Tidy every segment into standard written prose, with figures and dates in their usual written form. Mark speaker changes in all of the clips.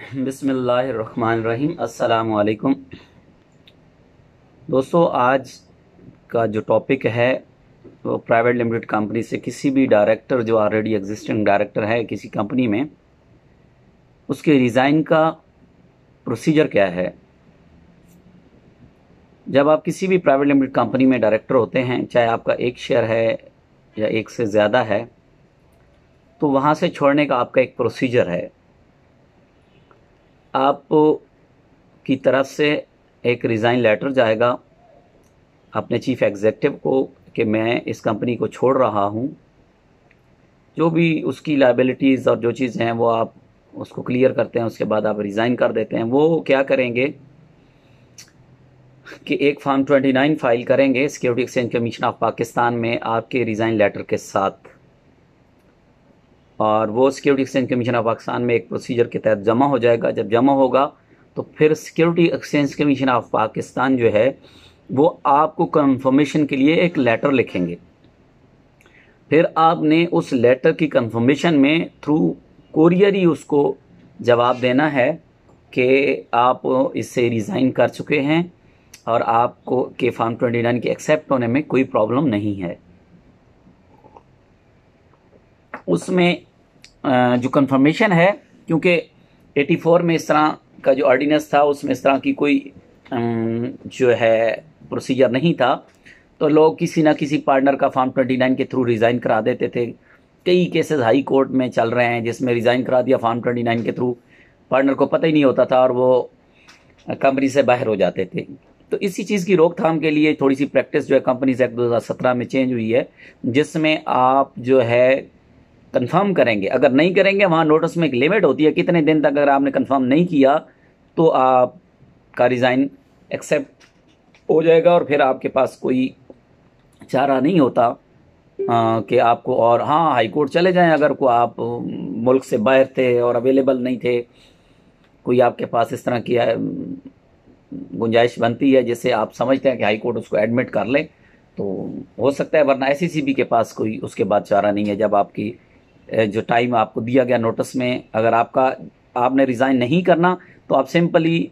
Speaker 1: बिस्मिल्लाहिर्रहमानिर्रहीम। अस्सलामु अलैकुम दोस्तों, आज का जो टॉपिक है वो प्राइवेट लिमिटेड कंपनी से किसी भी डायरेक्टर जो ऑलरेडी एग्जिस्टिंग डायरेक्टर है किसी कंपनी में, उसके रिज़ाइन का प्रोसीजर क्या है। जब आप किसी भी प्राइवेट लिमिटेड कंपनी में डायरेक्टर होते हैं, चाहे आपका एक शेयर है या एक से ज़्यादा है, तो वहाँ से छोड़ने का आपका एक प्रोसीजर है। आप की तरफ से एक रिज़ाइन लेटर जाएगा अपने चीफ एग्जीक्यूटिव को कि मैं इस कंपनी को छोड़ रहा हूँ। जो भी उसकी लायबिलिटीज़ और जो चीज़ हैं वो आप उसको क्लियर करते हैं, उसके बाद आप रिज़ाइन कर देते हैं। वो क्या करेंगे कि एक फॉर्म 29 फाइल करेंगे security exchange commission of Pakistan में आपके रिज़ाइन लेटर के साथ, और वो security exchange commission of Pakistan में एक प्रोसीजर के तहत जमा हो जाएगा। जब जमा होगा तो फिर security exchange commission of Pakistan जो है वो आपको कंफर्मेशन के लिए एक लेटर लिखेंगे। फिर आपने उस लेटर की कंफर्मेशन में थ्रू कोरियर ही उसको जवाब देना है कि आप इससे रिज़ाइन कर चुके हैं और आपको के फॉर्म 29 के एक्सेप्ट होने में कोई प्रॉब्लम नहीं है। उसमें जो कंफर्मेशन है, क्योंकि 84 में इस तरह का जो ऑर्डिनेंस था उसमें इस तरह की कोई जो है प्रोसीजर नहीं था, तो लोग किसी ना किसी पार्टनर का फॉर्म 29 के थ्रू रिज़ाइन करा देते थे। कई केसेस हाई कोर्ट में चल रहे हैं जिसमें रिज़ाइन करा दिया फॉर्म 29 के थ्रू, पार्टनर को पता ही नहीं होता था और वो कंपनी से बाहर हो जाते थे। तो इसी चीज़ की रोकथाम के लिए थोड़ी सी प्रैक्टिस जो है कंपनीज एक्ट 2017 में चेंज हुई है, जिसमें आप जो है कंफर्म करेंगे। अगर नहीं करेंगे, वहाँ नोटिस में एक लिमिट होती है कितने दिन तक अगर आपने कंफर्म नहीं किया तो आपका रिज़ाइन एक्सेप्ट हो जाएगा और फिर आपके पास कोई चारा नहीं होता कि आपको, और हाँ हाई कोर्ट चले जाएं अगर को आप मुल्क से बाहर थे और अवेलेबल नहीं थे, कोई आपके पास इस तरह की गुंजाइश बनती है जिससे आप समझते हैं कि हाई कोर्ट उसको एडमिट कर ले तो हो सकता है, वरना एसईसीबी के पास कोई उसके बाद चारा नहीं है। जब आपकी जो टाइम आपको दिया गया नोटिस में, अगर आपने रिज़ाइन नहीं करना तो आप सिंपली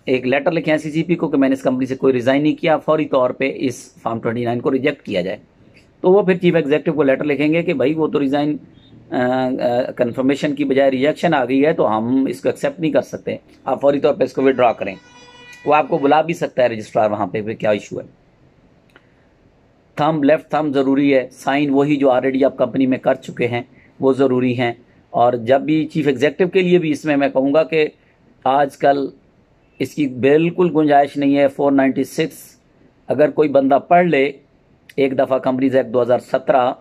Speaker 1: एक लेटर लिखें एसईसीबी को कि मैंने इस कंपनी से कोई रिज़ाइन नहीं किया, फौरी तौर पे इस फॉर्म 29 को रिजेक्ट किया जाए। तो वो फिर चीफ एग्जीक्यूटिव को लेटर लिखेंगे कि भाई वो तो रिज़ाइन कंफर्मेशन की बजाय रिजेक्शन आ गई है तो हम इसको एक्सेप्ट नहीं कर सकते, आप फौरी तौर पर इसको विड्रॉ करें। वो आपको बुला भी सकता है रजिस्ट्रार वहाँ पे क्या इशू है। थंब, लेफ्ट थंब ज़रूरी है, साइन वही जो ऑलरेडी आप कंपनी में कर चुके हैं वो ज़रूरी हैं। और जब भी चीफ एग्जीक्यूटिव के लिए भी इसमें मैं कहूँगा कि आजकल इसकी बिल्कुल गुंजाइश नहीं है। 496 अगर कोई बंदा पढ़ ले एक दफ़ा कंपनीज एक्ट 2017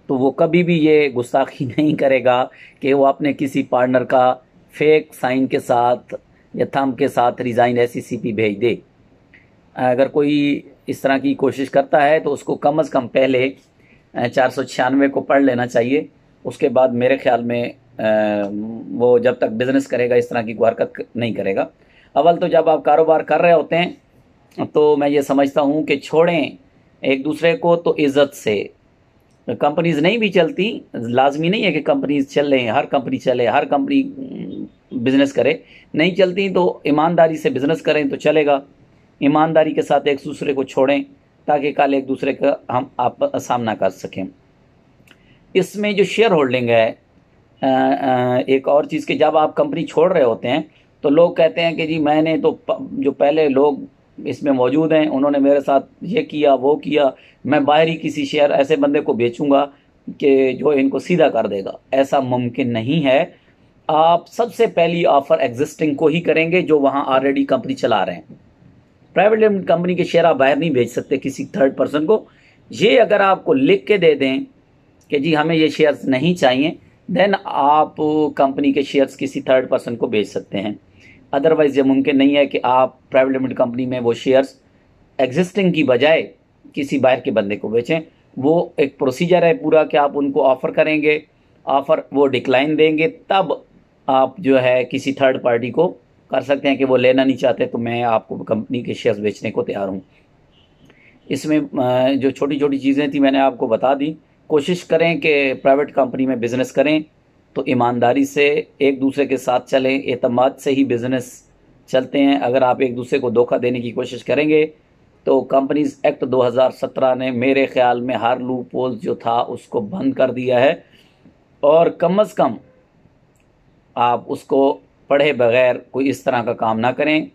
Speaker 1: तो वो कभी भी ये गुस्ताखी नहीं करेगा कि वो अपने किसी पार्टनर का फेक साइन के साथ या थंब के साथ रिज़ाइन एसईसीपी भेज दे। अगर कोई इस तरह की कोशिश करता है तो उसको कम से कम पहले 496 को पढ़ लेना चाहिए। उसके बाद मेरे ख्याल में वो जब तक बिज़नेस करेगा इस तरह की कोई हरकत नहीं करेगा। अव्वल तो जब आप कारोबार कर रहे होते हैं तो मैं ये समझता हूँ कि छोड़ें एक दूसरे को तो इज़्ज़त से। कंपनीज नहीं भी चलती, लाजमी नहीं है कि कंपनीज चल रहे हैं, हर कंपनी चले, हर कंपनी बिज़नेस करे, नहीं चलती तो ईमानदारी से बिज़नेस करें तो चलेगा। ईमानदारी के साथ एक दूसरे को छोड़ें ताकि कल एक दूसरे का हम आप सामना कर सकें। इसमें जो शेयर होल्डिंग है, एक और चीज़ कि जब आप कंपनी छोड़ रहे होते हैं तो लोग कहते हैं कि जी मैंने तो जो पहले लोग इसमें मौजूद हैं उन्होंने मेरे साथ ये किया वो किया, मैं बाहर ही किसी शेयर ऐसे बंदे को बेचूंगा कि जो इनको सीधा कर देगा। ऐसा मुमकिन नहीं है। आप सबसे पहली ऑफ़र एग्जिस्टिंग को ही करेंगे जो वहाँ ऑलरेडी कंपनी चला रहे हैं। प्राइवेट लिमिटेड कंपनी के शेयर आप बाहर नहीं भेज सकते किसी थर्ड पर्सन को। ये अगर आपको लिख के दे दें कि जी हमें ये शेयर्स नहीं चाहिए, देन आप कंपनी के शेयर्स किसी थर्ड पर्सन को भेज सकते हैं। अदरवाइज़ ये मुमकिन नहीं है कि आप प्राइवेट लिमिटेड कंपनी में वो शेयर्स एग्जिस्टिंग की बजाय किसी बाहर के बंदे को बेचें। वो एक प्रोसीजर है पूरा कि आप उनको ऑफ़र करेंगे, ऑफ़र वो डिक्लाइन देंगे, तब आप जो है किसी थर्ड पार्टी को कर सकते हैं कि वो लेना नहीं चाहते तो मैं आपको कंपनी के शेयर्स बेचने को तैयार हूँ। इसमें जो छोटी छोटी चीज़ें थी मैंने आपको बता दी। कोशिश करें कि प्राइवेट कंपनी में बिज़नेस करें तो ईमानदारी से एक दूसरे के साथ चलें, एतमाद से ही बिज़नेस चलते हैं। अगर आप एक दूसरे को धोखा देने की कोशिश करेंगे तो कंपनीज एक्ट 2017 ने मेरे ख्याल में हर लूप होल जो था उसको बंद कर दिया है, और कम से कम आप उसको पढ़े बगैर कोई इस तरह का काम ना करें।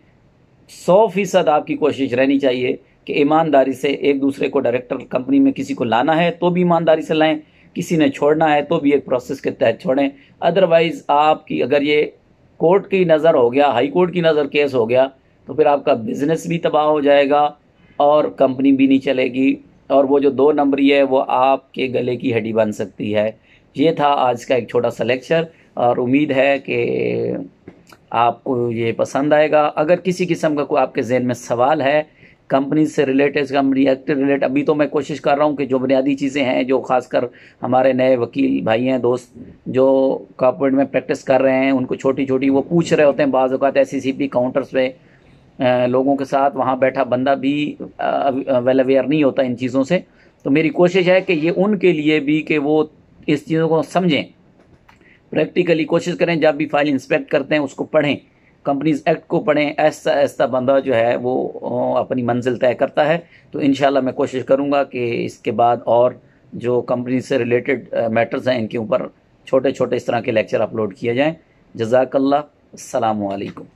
Speaker 1: 100% आपकी कोशिश रहनी चाहिए कि ईमानदारी से एक दूसरे को, डायरेक्टर कंपनी में किसी को लाना है तो भी ईमानदारी से लाएं, किसी ने छोड़ना है तो भी एक प्रोसेस के तहत छोड़ें। अदरवाइज़ आपकी अगर ये कोर्ट की नज़र हो गया, हाई कोर्ट की नज़र केस हो गया, तो फिर आपका बिज़नेस भी तबाह हो जाएगा और कंपनी भी नहीं चलेगी, और वो जो 2 नंबरी है वो आपके गले की हड्डी बन सकती है। ये था आज का एक छोटा सा लेक्चर, और उम्मीद है कि आपको ये पसंद आएगा। अगर किसी किस्म का कोई आपके जहन में सवाल है कंपनी से रिलेटेड, कंपनी एक्ट रिलेटेड, अभी तो मैं कोशिश कर रहा हूँ कि जो बुनियादी चीज़ें हैं, जो खासकर हमारे नए वकील भाई हैं, दोस्त जो कॉर्पोरेट में प्रैक्टिस कर रहे हैं, उनको छोटी छोटी वो पूछ रहे होते हैं। बाज़ औक़ात SCCP काउंटर्स पे लोगों के साथ वहाँ बैठा बंदा भी वेल अवेयर नहीं होता इन चीज़ों से। तो मेरी कोशिश है कि ये उनके लिए भी कि वो इस चीज़ों को समझें, प्रैक्टिकली कोशिश करें, जब भी फाइल इंस्पेक्ट करते हैं उसको पढ़ें, कंपनीज एक्ट को पढ़ें। ऐसा ऐसा बंदा जो है वो अपनी मंजिल तय करता है। तो इंशाल्लाह मैं कोशिश करूंगा कि इसके बाद और जो कंपनी से रिलेटेड मैटर्स हैं इनके ऊपर छोटे छोटे इस तरह के लेक्चर अपलोड किए जाएं। जज़ाकल्लाह, अस्सलामु अलैकुम।